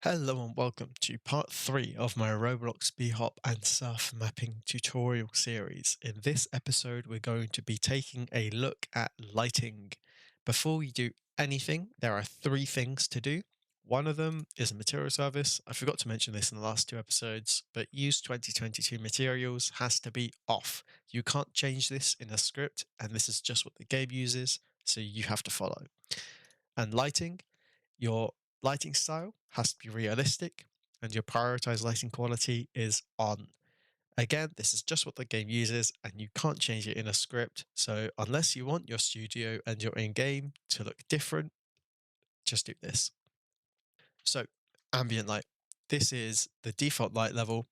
Hello and welcome to part 3 of my Roblox Bhop and Surf mapping tutorial series. In this episode, we're going to be taking a look at lighting. Before we do anything, there are 3 things to do. One of them is a material service. I forgot to mention this in the last 2 episodes, but use 2022 materials has to be off. You can't change this in a script, and this is just what the game uses, so you have to follow. And lighting, your lighting style has to be realistic and your prioritized lighting quality is on. Again, this is just what the game uses and you can't change it in a script. So unless you want your studio and your in-game to look different, just do this. So ambient light. This is the default light level,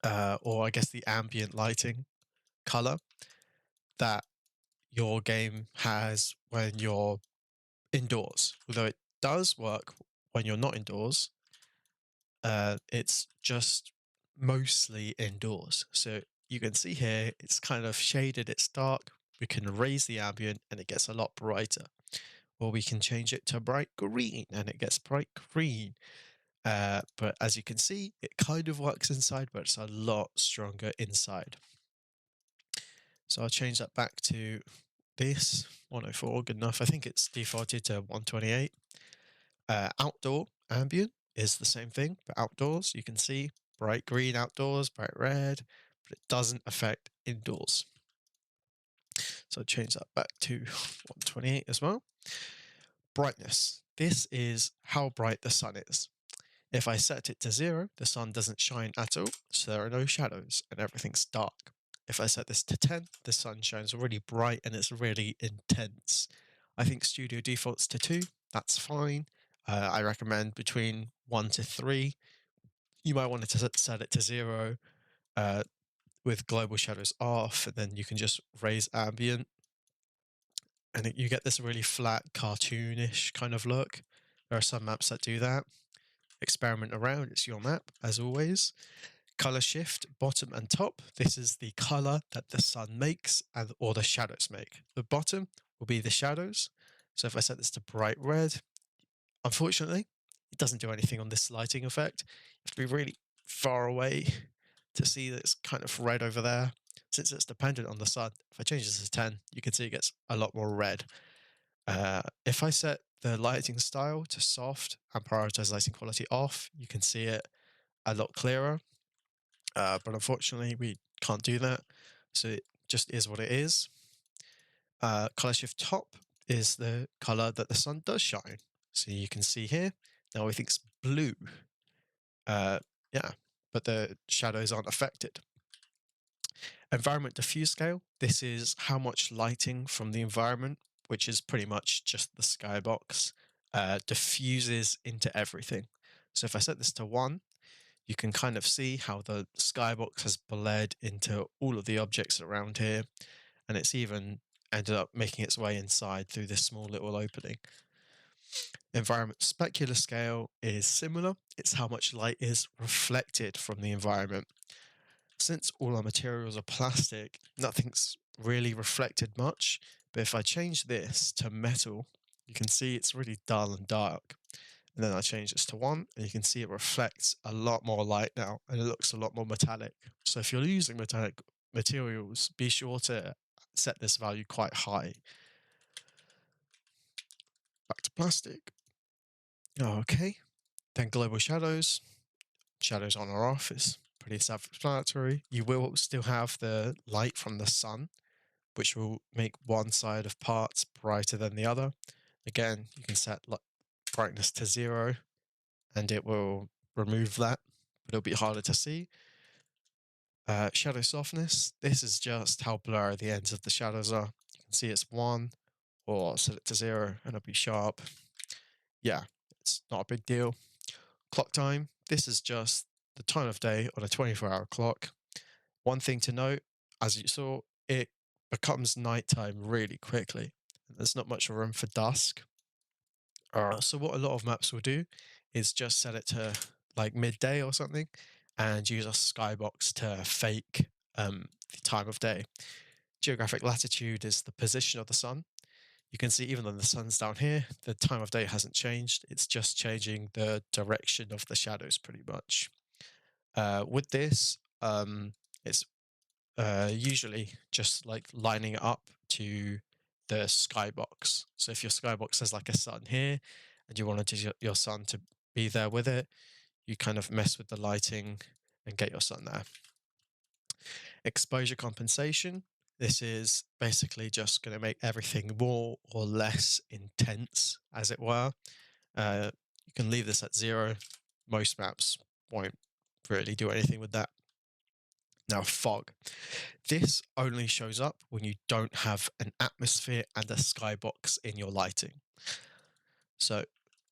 or I guess the ambient lighting color that your game has when you're indoors. Although it does work when you're not indoors, it's just mostly indoors. So you can see here, it's kind of shaded, it's dark. We can raise the ambient and it gets a lot brighter. Or we can change it to bright green and it gets bright green. But as you can see, it kind of works inside, but it's a lot stronger inside. So I'll change that back to this 104, good enough. I think it's defaulted to 128. Outdoor ambient is the same thing, but outdoors you can see bright green outdoors, bright red, but it doesn't affect indoors. So change that back to 128 as well. Brightness. This is how bright the sun is. If I set it to 0, the sun doesn't shine at all, so there are no shadows and everything's dark. If I set this to 10, the sun shines really bright and it's really intense. I think Studio defaults to 2, that's fine. I recommend between 1 to 3. You might want to set it to 0 uh, with global shadows off, and then you can just raise ambient, and you get this really flat, cartoonish kind of look. There are some maps that do that. Experiment around, it's your map, as always. Color shift, bottom and top. This is the color that the sun makes or the shadows make. The bottom will be the shadows. So if I set this to bright red, unfortunately, it doesn't do anything on this lighting effect. You have to be really far away to see that it's kind of red over there. Since it's dependent on the sun, if I change this to 10, you can see it gets a lot more red. If I set the lighting style to soft and prioritize lighting quality off, you can see it a lot clearer. But unfortunately, we can't do that. So it just is what it is. Color shift top is the color that the sun does shine. So you can see here, now I think it's blue. Uh, yeah, but the shadows aren't affected. Environment diffuse scale, this is how much lighting from the environment, which is pretty much just the skybox, diffuses into everything. So if I set this to 1, you can kind of see how the skybox has bled into all of the objects around here, and it's even ended up making its way inside through this small little opening. Environment specular scale is similar. It's how much light is reflected from the environment. Since all our materials are plastic, nothing's really reflected much. But if I change this to metal, you can see it's really dull and dark. And then I change this to 1, and you can see it reflects a lot more light now, and it looks a lot more metallic. So if you're using metallic materials, be sure to set this value quite high. Back to plastic. Okay. Then global shadows. Shadows on or off is pretty self-explanatory. You will still have the light from the sun, which will make one side of parts brighter than the other. Again, you can set brightness to 0 and it will remove that, but it'll be harder to see. Shadow softness, this is just how blurry the ends of the shadows are. You can see it's 1, or set it to 0 and it'll be sharp. Yeah, it's not a big deal. Clock time, this is just the time of day on a 24-hour clock. One thing to note, as you saw, it becomes nighttime really quickly. There's not much room for dusk. So what a lot of maps will do is just set it to like midday or something and use a skybox to fake the time of day. Geographic latitude is the position of the sun. You can see even though the sun's down here, the time of day hasn't changed. It's just changing the direction of the shadows pretty much. With this, it's usually just like lining it up to the skybox. So if your skybox has like a sun here and you wanted your sun to be there with it, you kind of mess with the lighting and get your sun there. Exposure compensation. This is basically just going to make everything more or less intense, as it were. You can leave this at 0. Most maps won't really do anything with that. Now, fog. This only shows up when you don't have an atmosphere and a skybox in your lighting. So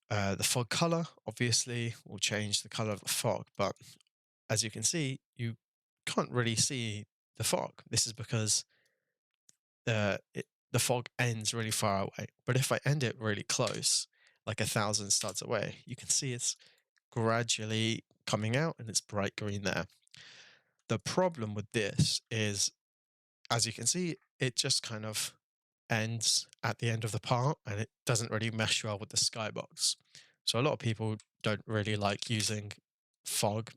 the fog color obviously will change the color of the fog, but as you can see, you can't really see the fog. This is because the fog ends really far away. But if I end it really close, like 1,000 studs away, you can see it's gradually coming out and it's bright green there. The problem with this is, as you can see, it just kind of ends at the end of the part and it doesn't really mesh well with the skybox. So a lot of people don't really like using fog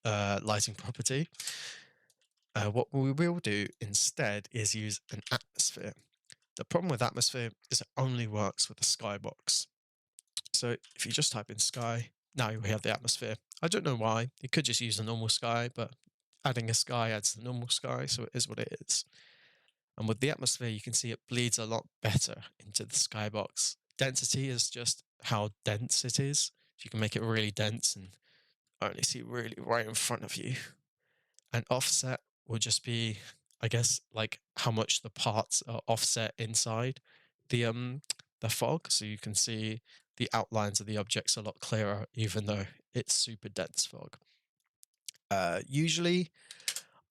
lighting property. What we will do instead is use an atmosphere. The problem with atmosphere is it only works with the skybox. So if you just type in sky, now we have the atmosphere. I don't know why. You could just use the normal sky, but adding a sky adds the normal sky, so it is what it is. And with the atmosphere, you can see it bleeds a lot better into the skybox. Density is just how dense it is. So you can make it really dense and only see really right in front of you. And offset will just be, I guess, like how much the parts are offset inside the fog, so you can see the outlines of the objects a lot clearer, even though it's super dense fog. Usually,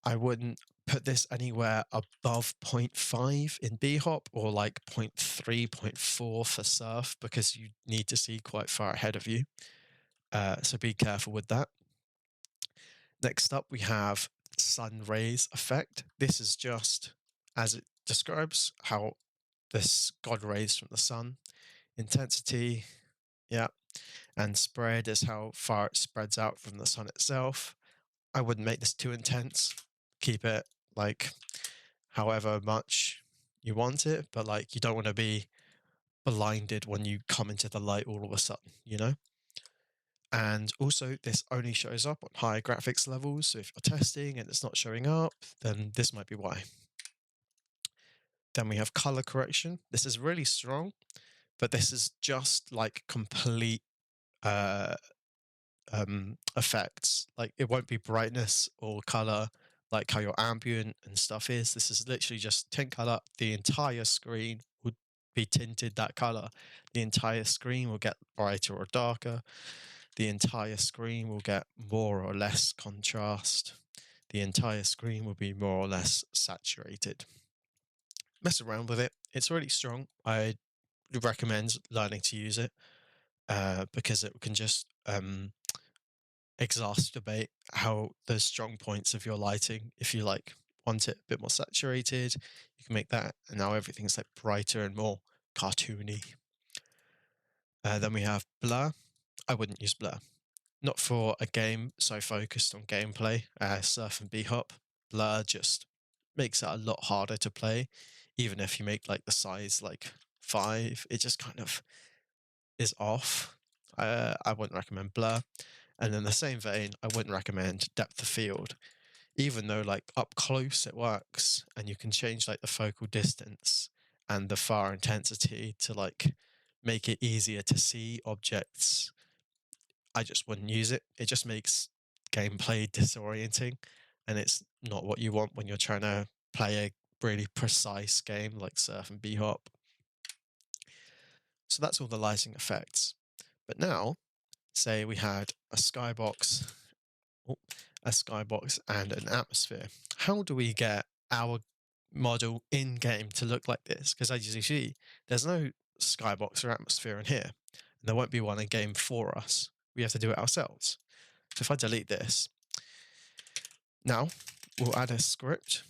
I wouldn't put this anywhere above 0.5 in Bhop or like 0.3, 0.4 for surf because you need to see quite far ahead of you. So be careful with that. Next up, we have sun rays effect. This is just, as it describes, how this God rays from the sun. Intensity, yeah, and spread is how far it spreads out from the sun itself. I wouldn't make this too intense. Keep it like however much you want it, but like you don't want to be blinded when you come into the light all of a sudden, you know? And also, this only shows up on higher graphics levels. So if you're testing and it's not showing up, then this might be why. Then we have color correction. This is really strong, but this is just like complete uh, effects. Like it won't be brightness or color like how your ambient and stuff is. This is literally just tint color. The entire screen would be tinted that color. The entire screen will get brighter or darker. The entire screen will get more or less contrast. The entire screen will be more or less saturated. Mess around with it. It's really strong. I recommend learning to use it because it can just exacerbate how the strong points of your lighting. If you like want it a bit more saturated, you can make that, and now everything's like brighter and more cartoony. Then we have blur. I wouldn't use blur. Not for a game so focused on gameplay, Surf and Bhop. Blur just makes it a lot harder to play. Even if you make like the size like 5, it just kind of is off. I wouldn't recommend blur. And in the same vein, I wouldn't recommend depth of field. Even though like up close it works and you can change like the focal distance and the far intensity to like make it easier to see objects, I just wouldn't use it. It just makes gameplay disorienting and it's not what you want when you're trying to play a really precise game like Surf and Bhop. So that's all the lighting effects. But now, say we had oh, a skybox and an atmosphere. How do we get our model in game to look like this? Because as you see, there's no skybox or atmosphere in here. And there won't be one in game for us. We have to do it ourselves. So if I delete this, now we'll add a script.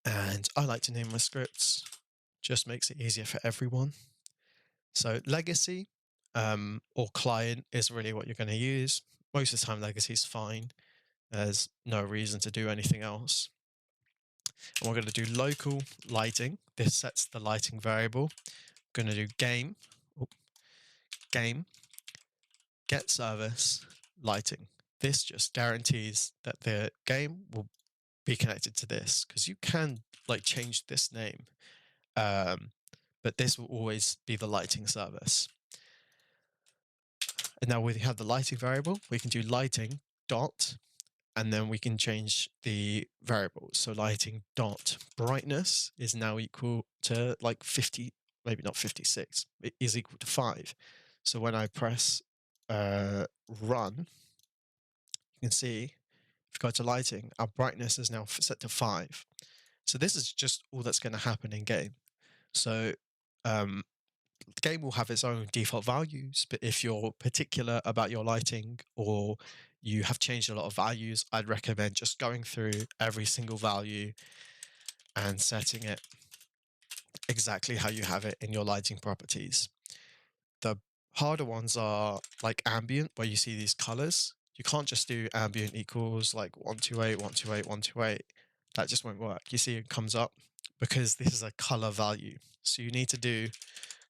And I like to name my scripts just makes it easier for everyone. So legacy or client is really what you're going to use. Most of the time, legacy is fine. There's no reason to do anything else. And we're going to do local lighting. This sets the lighting variable. Going to do game, oh, game, get service, lighting. This just guarantees that the game will be connected to this because you can like change this name, um, but this will always be the lighting service. And now we have the lighting variable. We can do lighting dot, and then we can change the variables. So lighting dot brightness is now equal to like 50, maybe not 56. It is equal to 5. So when I press run, you can see if we go to lighting, our brightness is now set to 5. So this is just all that's going to happen in game. So um, the game will have its own default values, but if you're particular about your lighting or you have changed a lot of values, I'd recommend just going through every single value and setting it exactly how you have it in your lighting properties. The harder ones are like ambient, where you see these colors. You can't just do ambient equals like 128, 128, 128. That just won't work. You see it comes up because this is a color value. So you need to do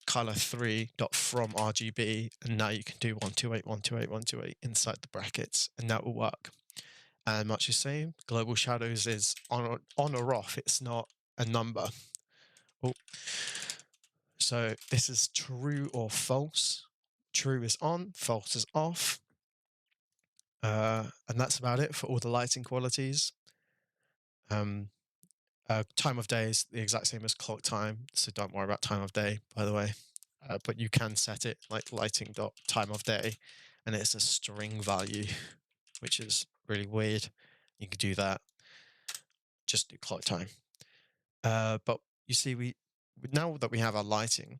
color 3 dot from RGB, and now you can do 128, 128, 128 inside the brackets, and that will work. And much the same, global shadows is on or off. It's not a number. Oh, so this is true or false. True is on, false is off. And that's about it for all the lighting qualities. Um, time of day is the exact same as clock time, so don't worry about time of day, by the way. But you can set it like lighting dot time of day, and it's a string value, which is really weird. You can do that. Just do clock time. But you see, we now that we have our lighting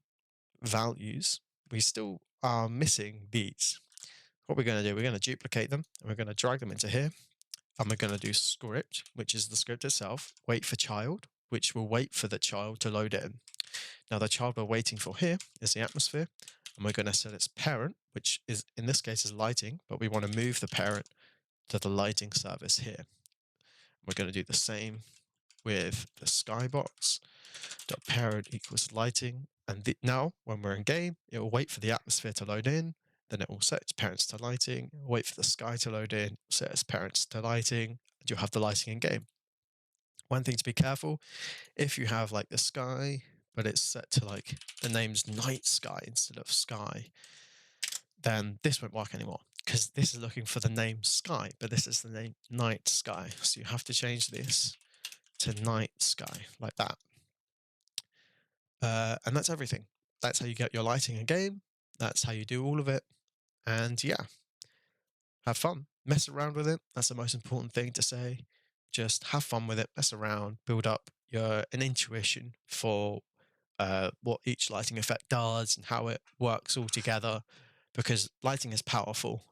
values, we still are missing these. What we're going to do, we're going to duplicate them, and we're going to drag them into here. And we're going to do script, which is the script itself, wait for child, which will wait for the child to load in. Now, the child we're waiting for here is the atmosphere, and we're going to set its parent, which is in this case is lighting, but we want to move the parent to the lighting service here. We're going to do the same with the skybox. Dot parent equals lighting, and now when we're in game, it will wait for the atmosphere to load in. Then it will set its parents to lighting, wait for the sky to load in, set its parents to lighting, and you'll have the lighting in game. One thing to be careful, if you have like the sky, but it's set to like the name's night sky instead of sky, then this won't work anymore because this is looking for the name sky, but this is the name night sky. So you have to change this to night sky like that. And that's everything. That's how you get your lighting in game. That's how you do all of it. And yeah, have fun, mess around with it. That's the most important thing to say. Just have fun with it, mess around, build up an intuition for what each lighting effect does and how it works all together. Because lighting is powerful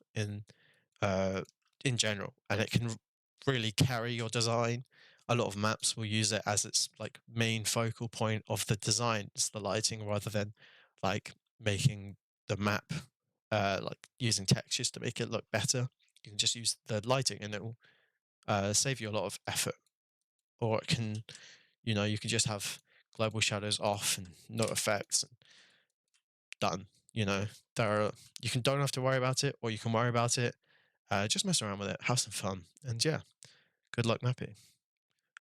uh, in general, and it can really carry your design. A lot of maps will use it as its like main focal point of the design. It's the lighting rather than like making the map like using textures to make it look better. You can just use the lighting, and it will save you a lot of effort. Or it can, you can just have global shadows off and no effects and done. You know, you can don't have to worry about it, or you can worry about it. Just mess around with it, have some fun, and yeah, good luck mapping.